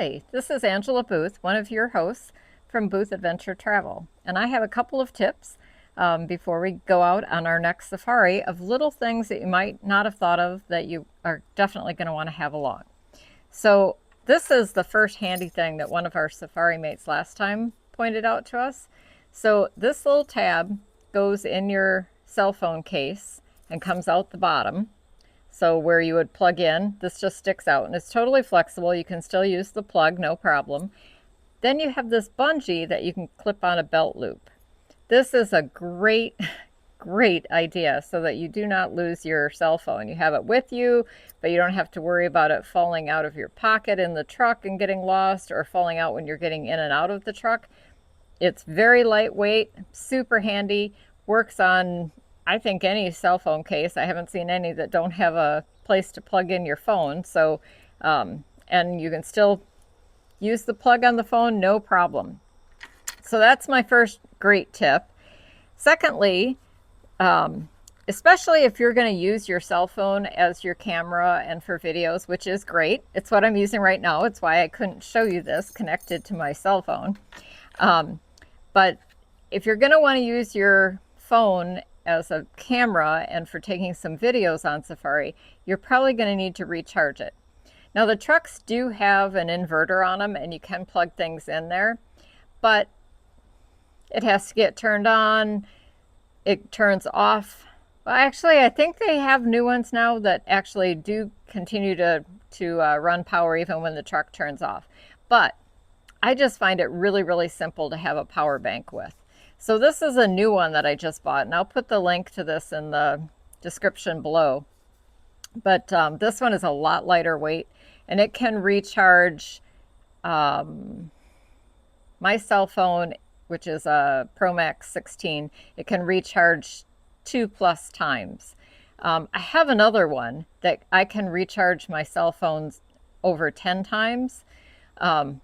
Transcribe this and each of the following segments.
Hi, this is Angela Booth, one of your hosts from Booth Adventure Travel. And I have a couple of tips before we go out on our next safari of little things that you might not have thought of that you are definitely going to want to have along. So, this is the first handy thing that one of our safari mates last time pointed out to us. So, this little tab goes in your cell phone case and comes out the bottom. So where you would plug in, this just sticks out and it's totally flexible. You can still use the plug, no problem. Then you have this bungee that you can clip on a belt loop. This is a great, great idea so that you do not lose your cell phone. You have it with you, but you don't have to worry about it falling out of your pocket in the truck and getting lost or falling out when you're getting in and out of the truck. It's very lightweight, super handy, works on I think any cell phone case. I haven't seen any that don't have a place to plug in your phone. So, and you can still use the plug on the phone, no problem. So that's my first great tip. Secondly, especially if you're going to use your cell phone as your camera and for videos, which is great. It's what I'm using right now. It's why I couldn't show you this connected to my cell phone. But if you're going to want to use your phone as a camera and for taking some videos on safari, you're probably going to need to recharge it. Now the trucks do have an inverter on them and you can plug things in there, but it has to get turned on, it turns off. Well, actually, I think they have new ones now that actually do continue to run power even when the truck turns off. But I just find it really, really simple to have a power bank with. So this is a new one that I just bought, and I'll put the link to this in the description below. But this one is a lot lighter weight, and it can recharge my cell phone, which is a Pro Max 16. It can recharge 2+ times. I have another one that I can recharge my cell phones over 10 times.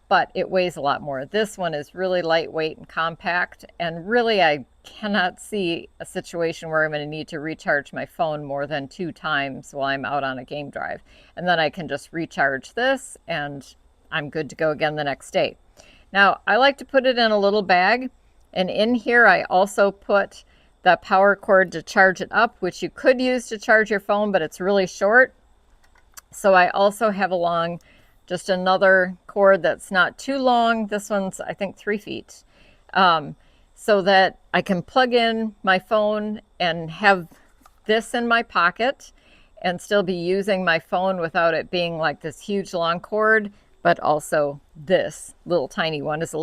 But it weighs a lot more. This one is really lightweight and compact, and really I cannot see a situation where I'm going to need to recharge my phone more than 2 times while I'm out on a game drive. And then I can just recharge this and I'm good to go again the next day. Now, I like to put it in a little bag, and in here I also put the power cord to charge it up, which you could use to charge your phone, but it's really short. So I also have along just another cord that's not too long. This one's, I think, 3 feet. So that I can plug in my phone and have this in my pocket and still be using my phone without it being like this huge long cord, but also this little tiny one is a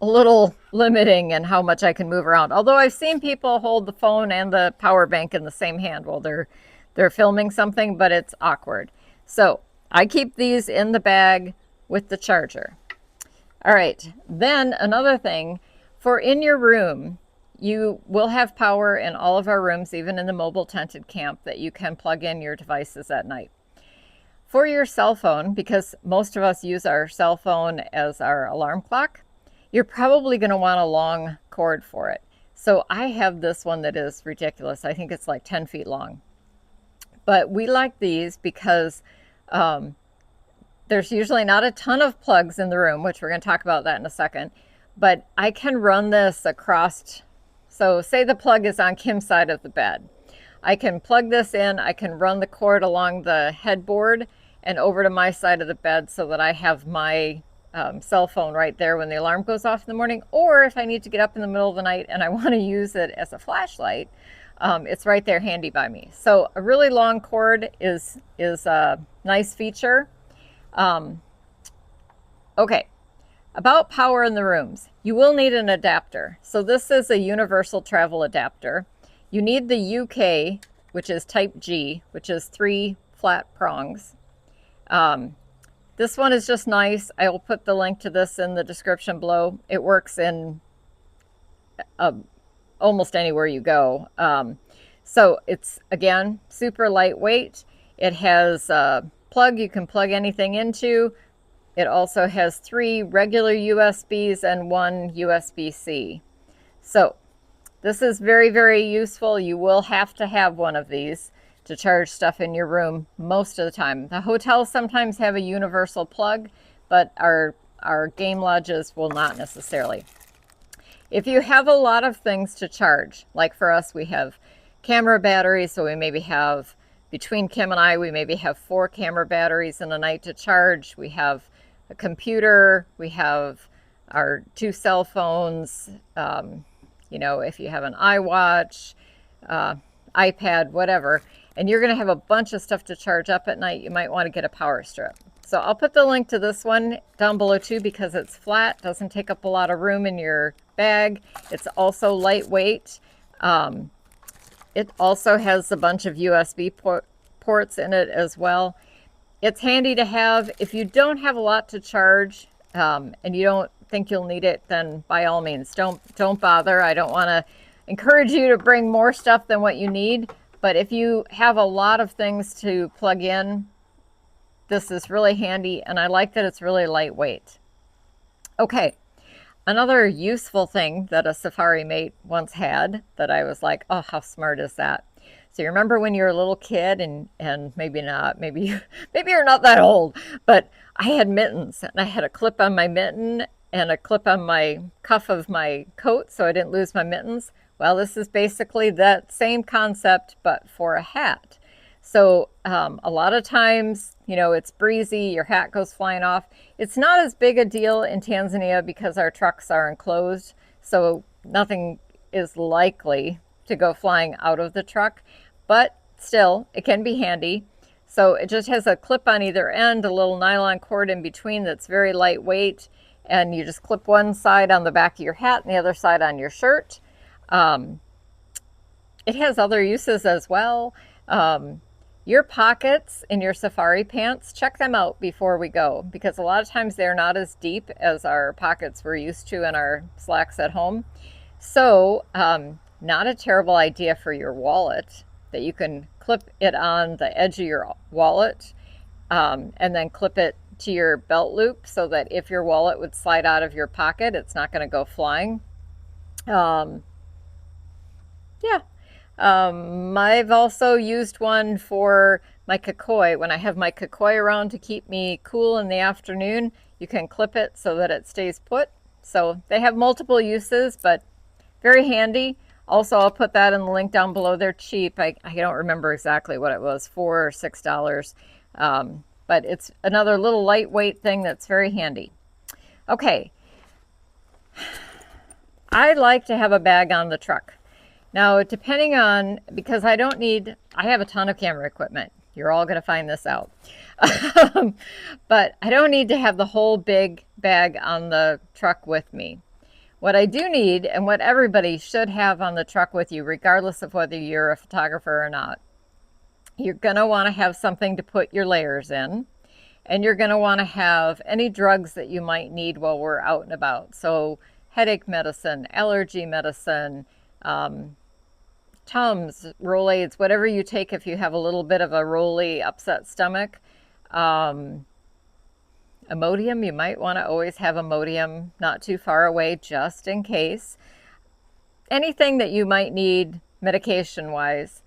little limiting in how much I can move around. Although I've seen people hold the phone and the power bank in the same hand while they're filming something, but it's awkward. So I keep these in the bag with the charger. All right, then another thing, for in your room, you will have power in all of our rooms, even in the mobile tented camp, that you can plug in your devices at night. For your cell phone, because most of us use our cell phone as our alarm clock, you're probably going to want a long cord for it. So I have this one that is ridiculous. I think it's like 10 feet long. But we like these because there's usually not a ton of plugs in the room, which we're going to talk about that in a second, but I can run this across. So say the plug is on Kim's side of the bed. I can plug this in, I can run the cord along the headboard and over to my side of the bed so that I have my cell phone right there when the alarm goes off in the morning. Or if I need to get up in the middle of the night and I want to use it as a flashlight, it's right there handy by me. So a really long cord is a nice feature. Okay, about power in the rooms. You will need an adapter. So this is a universal travel adapter. You need the UK, which is type G, which is 3 flat prongs. This one is just nice. I will put the link to this in the description below. It works in almost anywhere you go. So it's, again, super lightweight. It has a plug you can plug anything into. It also has 3 regular USBs and 1 USB-C. So this is very, very useful. You will have to have one of these to charge stuff in your room most of the time. The hotels sometimes have a universal plug, but our game lodges will not necessarily. If you have a lot of things to charge, like for us, we have camera batteries, so we maybe have, between Kim and I, we maybe have 4 camera batteries in a night to charge. We have a computer, we have our 2 cell phones, you know, if you have an iWatch, iPad, whatever, and you're going to have a bunch of stuff to charge up at night, you might want to get a power strip. So I'll put the link to this one down below too, because it's flat, doesn't take up a lot of room in your bag. It's also lightweight. It also has a bunch of USB ports in it as well. It's handy to have. If you don't have a lot to charge and you don't think you'll need it, then by all means, don't bother. I don't want to encourage you to bring more stuff than what you need. But if you have a lot of things to plug in, this is really handy, and I like that it's really lightweight. Okay, another useful thing that a Safari Mate once had that I was like, oh, how smart is that? So you remember when you were a little kid, and maybe not, maybe you're not that old, but I had mittens, and I had a clip on my mitten and a clip on my cuff of my coat so I didn't lose my mittens. Well, this is basically that same concept, but for a hat. So a lot of times, you know, it's breezy, your hat goes flying off. It's not as big a deal in Tanzania because our trucks are enclosed, so nothing is likely to go flying out of the truck, but still, it can be handy. So it just has a clip on either end, a little nylon cord in between that's very lightweight, and you just clip one side on the back of your hat and the other side on your shirt. It has other uses as well. Your pockets in your safari pants, check them out before we go, because a lot of times they're not as deep as our pockets we're used to in our slacks at home. So not a terrible idea for your wallet, that you can clip it on the edge of your wallet and then clip it to your belt loop so that if your wallet would slide out of your pocket, it's not going to go flying. Yeah. I've also used one for my Kakoi. When I have my Kakoi around to keep me cool in the afternoon, you can clip it so that it stays put. So they have multiple uses, but very handy. Also, I'll put that in the link down below. They're cheap. I don't remember exactly what it was, $4 or $6. But it's another little lightweight thing that's very handy. Okay. I like to have a bag on the truck. Now, depending on, because I have a ton of camera equipment. You're all going to find this out. But I don't need to have the whole big bag on the truck with me. What I do need, and what everybody should have on the truck with you, regardless of whether you're a photographer or not, you're going to want to have something to put your layers in. And you're going to want to have any drugs that you might need while we're out and about. So headache medicine, allergy medicine, Tums, Rolaids, whatever you take if you have a little bit of a rolly, upset stomach. Imodium, you might want to always have Imodium not too far away just in case. Anything that you might need medication-wise,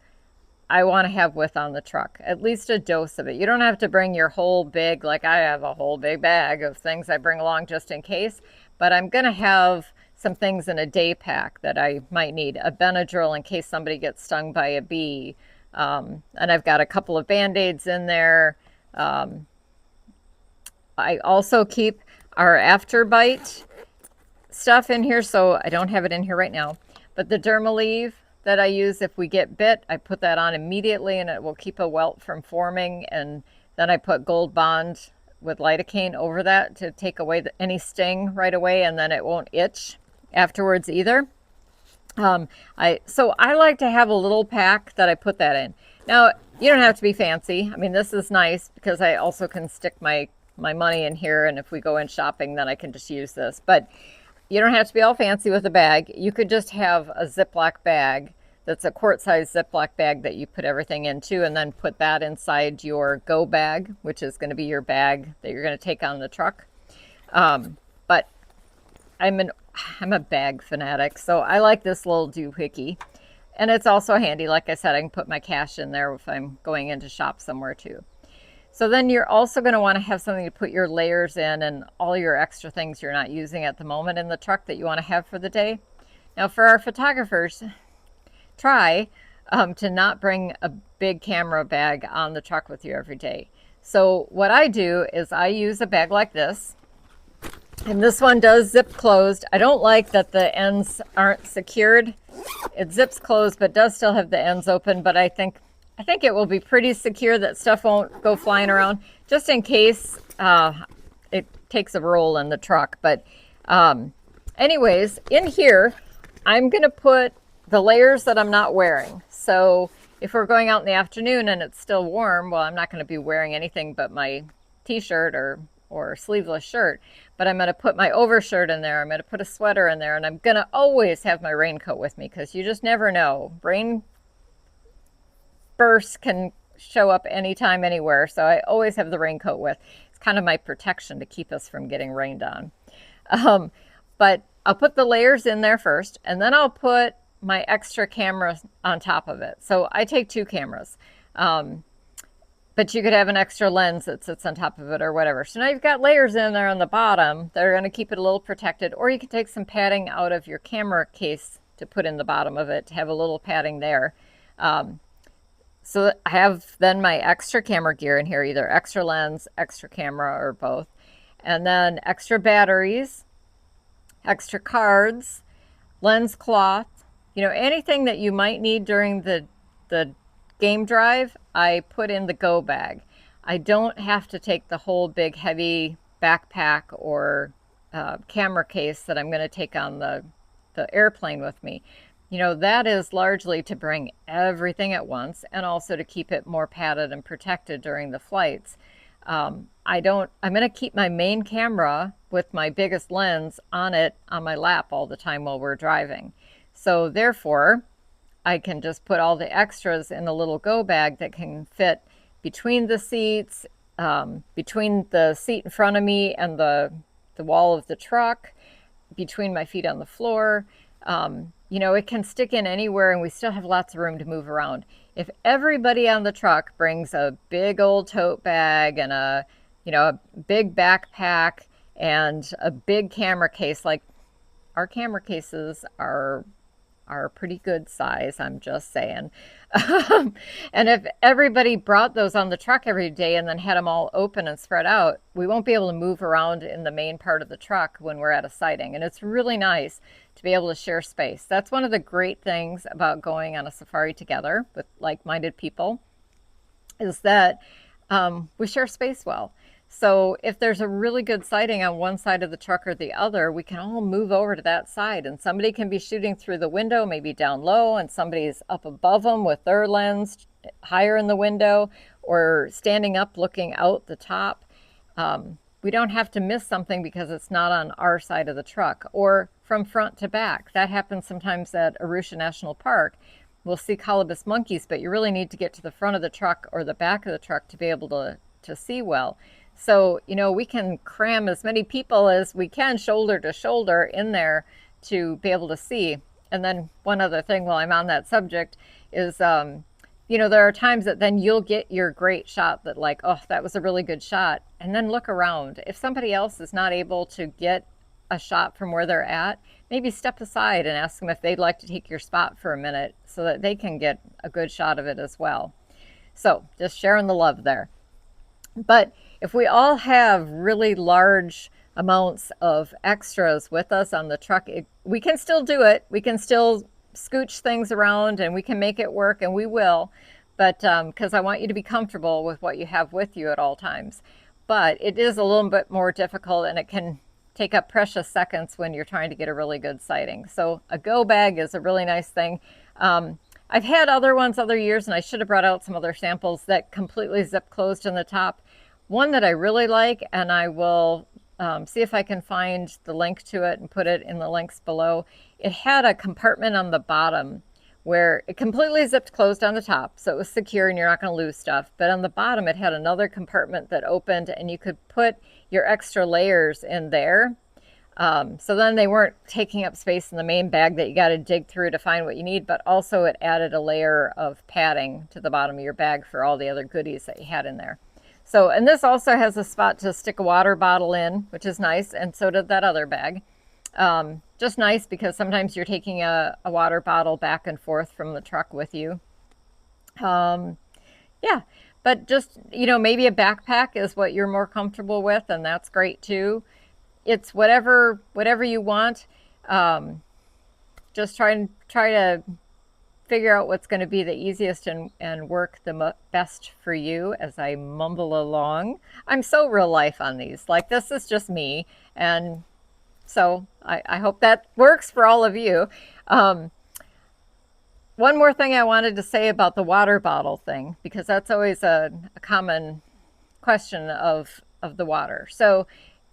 I want to have with on the truck, at least a dose of it. You don't have to bring your whole big, like I have a whole big bag of things I bring along just in case, but I'm going to have some things in a day pack that I might need. A Benadryl in case somebody gets stung by a bee. And I've got a couple of Band-Aids in there. I also keep our Afterbite stuff in here, so I don't have it in here right now. But the Dermaleave that I use if we get bit, I put that on immediately and it will keep a welt from forming. And then I put Gold Bond with lidocaine over that to take away any sting right away, and then it won't itch afterwards either. So I like to have a little pack that I put that in. Now, you don't have to be fancy. I mean, this is nice because I also can stick my money in here, and if we go in shopping, then I can just use this. But you don't have to be all fancy with a bag. You could just have a Ziploc bag that's a quart-sized Ziploc bag that you put everything into, and then put that inside your go bag, which is going to be your bag that you're going to take on the truck. But I'm a bag fanatic, so I like this little doohickey. And it's also handy. Like I said, I can put my cash in there if I'm going in to shop somewhere too. So then you're also going to want to have something to put your layers in and all your extra things you're not using at the moment in the truck that you want to have for the day. Now for our photographers, try to not bring a big camera bag on the truck with you every day. So what I do is I use a bag like this, and this one does zip closed. I don't like that the ends aren't secured. It zips closed but does still have the ends open, but I think it will be pretty secure that stuff won't go flying around, just in case it takes a roll in the truck. But anyways, in here I'm gonna put the layers that I'm not wearing. So if we're going out in the afternoon and it's still warm, well, I'm not going to be wearing anything but my t-shirt or sleeveless shirt, but I'm going to put my overshirt in there. I'm going to put a sweater in there, and I'm going to always have my raincoat with me because you just never know. Rain bursts can show up anytime, anywhere. So I always have the raincoat with. It's kind of my protection to keep us from getting rained on. But I'll put the layers in there first, and then I'll put my extra camera on top of it. So I take 2 cameras, but you could have an extra lens that sits on top of it or whatever. So now you've got layers in there on the bottom that are going to keep it a little protected, or you can take some padding out of your camera case to put in the bottom of it to have a little padding there. So I have then my extra camera gear in here, either extra lens, extra camera, or both, and then extra batteries, extra cards, lens cloth. You know, anything that you might need during the game drive, I put in the go bag. I don't have to take the whole big heavy backpack or camera case that I'm going to take on the airplane with me. You know, that is largely to bring everything at once and also to keep it more padded and protected during the flights. I'm going to keep my main camera with my biggest lens on it on my lap all the time while we're driving. So therefore, I can just put all the extras in a little go bag that can fit between the seats, between the seat in front of me and the wall of the truck, between my feet on the floor. You know, it can stick in anywhere, and we still have lots of room to move around. If everybody on the truck brings a big old tote bag and a big backpack and a big camera case, like our camera cases are pretty good size, I'm just saying. And if everybody brought those on the truck every day and then had them all open and spread out, we won't be able to move around in the main part of the truck when we're at a sighting. And it's really nice to be able to share space. That's one of the great things about going on a safari together with like-minded people, is that we share space well. So if there's a really good sighting on one side of the truck or the other, we can all move over to that side, and somebody can be shooting through the window, maybe down low, and somebody's up above them with their lens higher in the window, or standing up looking out the top. We don't have to miss something because it's not on our side of the truck, or from front to back. That happens sometimes at Arusha National Park. We'll see colobus monkeys, but you really need to get to the front of the truck or the back of the truck to be able to see well. So, you know, we can cram as many people as we can shoulder to shoulder in there to be able to see. And then one other thing while I'm on that subject is, you know, there are times that then you'll get your great shot that like, oh, that was a really good shot. And then look around. If somebody else is not able to get a shot from where they're at, maybe step aside and ask them if they'd like to take your spot for a minute so that they can get a good shot of it as well. So just sharing the love there. But if we all have really large amounts of extras with us on the truck, we can still do it. We can still scooch things around and we can make it work, and we will. But because I want you to be comfortable with what you have with you at all times. But it is a little bit more difficult, and it can take up precious seconds when you're trying to get a really good sighting. So a go bag is a really nice thing. I've had other ones other years, and I should have brought out some other samples that completely zip closed in the top. One that I really like, and I will see if I can find the link to it and put it in the links below. It had a compartment on the bottom where it completely zipped closed on the top, so it was secure and you're not going to lose stuff. But on the bottom, it had another compartment that opened, and you could put your extra layers in there. So then they weren't taking up space in the main bag that you got to dig through to find what you need, but also it added a layer of padding to the bottom of your bag for all the other goodies that you had in there. So, and this also has a spot to stick a water bottle in, which is nice, and so did that other bag. Just nice because sometimes you're taking a water bottle back and forth from the truck with you. Um, yeah, but just, maybe a backpack is what you're more comfortable with, and that's great too. It's whatever you want. Um, just try to figure out what's going to be the easiest and work the best for you as I mumble along. I'm so real life on these. Like, this is just me. And so I hope that works for all of you. Um, One more thing I wanted to say about the water bottle thing, because that's always a common question of the water. So,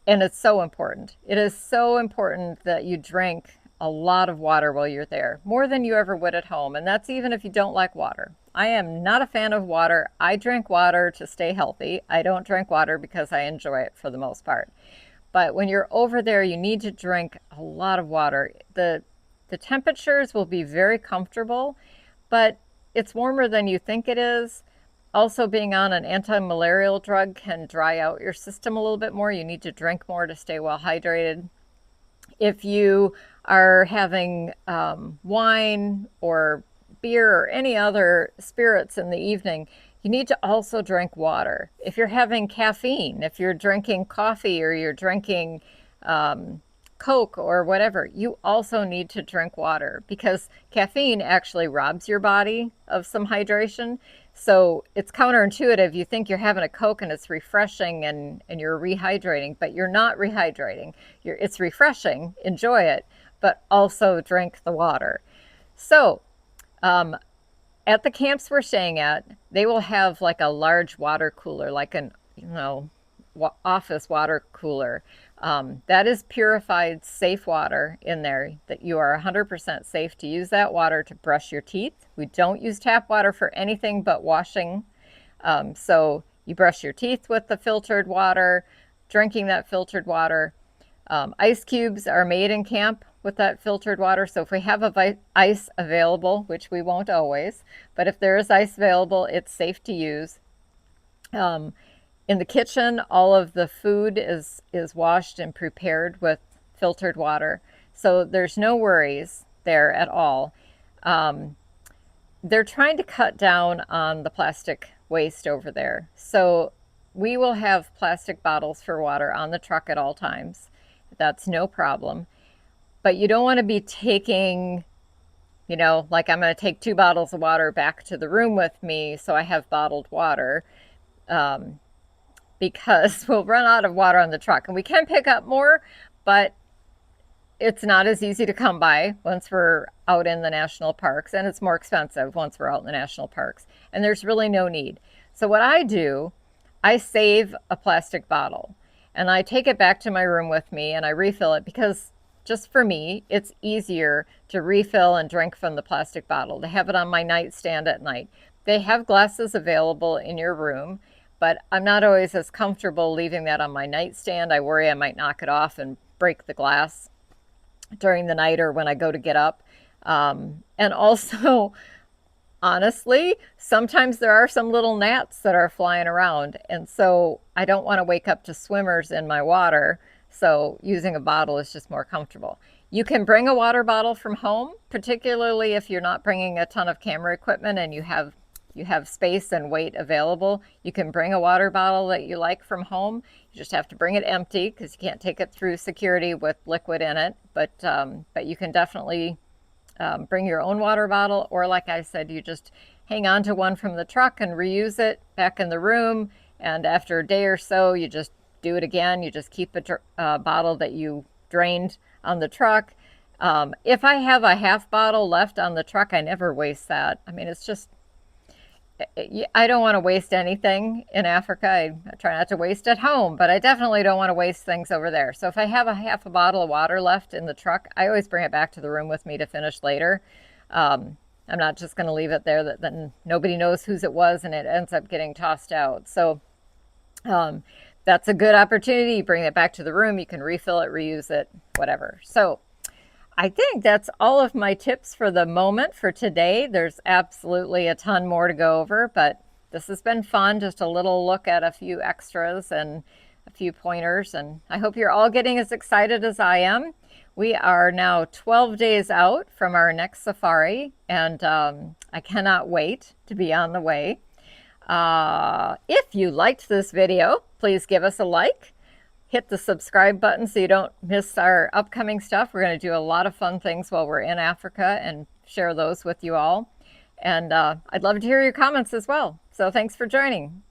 and it's so important. It is so important that you drink a lot of water while you're there, more than you ever would at home. And that's even if you don't like water. I am not a fan of water. I drink water to stay healthy. I don't drink water because I enjoy it for the most part. But when you're over there, you need to drink a lot of water. The temperatures will be very comfortable, but it's warmer than you think it is. Also, being on an anti-malarial drug can dry out your system a little bit more. You need to drink more to stay well hydrated. If you are having wine or beer or any other spirits in the evening, you need to also drink water. If you're having caffeine, if you're drinking coffee or you're drinking Coke or whatever, you also need to drink water because caffeine actually robs your body of some hydration. So it's counterintuitive. You think you're having a Coke and it's refreshing and you're rehydrating, but you're not rehydrating. It's refreshing, enjoy it, but also drink the water. So at the camps we're staying at, they will have like a large water cooler, like an, office water cooler. That is purified, safe water in there that you are 100% safe to use that water to brush your teeth. We don't use tap water for anything but washing. So you brush your teeth with the filtered water, drinking that filtered water. Ice cubes are made in camp with that filtered water. So if we have ice available, which we won't always, but if there is ice available, it's safe to use. In the kitchen, all of the food is washed and prepared with filtered water. So there's no worries there at all. They're trying to cut down on the plastic waste over there. So we will have plastic bottles for water on the truck at all times. That's no problem. But you don't want to be taking, like I'm going to take 2 bottles of water back to the room with me so I have bottled water. Because we'll run out of water on the truck. And we can pick up more, but it's not as easy to come by once we're out in the national parks, and it's more expensive once we're out in the national parks. And there's really no need. So what I do, I save a plastic bottle, and I take it back to my room with me, and I refill it because just for me, it's easier to refill and drink from the plastic bottle, to have it on my nightstand at night. They have glasses available in your room, but I'm not always as comfortable leaving that on my nightstand. I worry I might knock it off and break the glass during the night or when I go to get up. And also, honestly, sometimes there are some little gnats that are flying around. And so I don't want to wake up to swimmers in my water. So using a bottle is just more comfortable. You can bring a water bottle from home, particularly if you're not bringing a ton of camera equipment and you have space and weight available. You can bring a water bottle that you like from home. You just have to bring it empty because you can't take it through security with liquid in it. But you can definitely bring your own water bottle, or like I said, you just hang on to one from the truck and reuse it back in the room. And after a day or so, you just do it again. You just keep a bottle that you drained on the truck. If I have a half bottle left on the truck, I never waste that. I mean, it's just, I don't want to waste anything in Africa. I try not to waste at home, but I definitely don't want to waste things over there. So if I have a half a bottle of water left in the truck, I always bring it back to the room with me to finish later. I'm not just going to leave it there that then nobody knows whose it was and it ends up getting tossed out. So that's a good opportunity. You bring it back to the room, you can refill it, reuse it, whatever. So I think that's all of my tips for the moment for today. There's absolutely a ton more to go over, but this has been fun, just a little look at a few extras and a few pointers, and I hope you're all getting as excited as I am. We are now 12 days out from our next safari, and I cannot wait to be on the way. If you liked this video, please give us a like. Hit the subscribe button so you don't miss our upcoming stuff. We're going to do a lot of fun things while we're in Africa and share those with you all. And I'd love to hear your comments as well. So thanks for joining.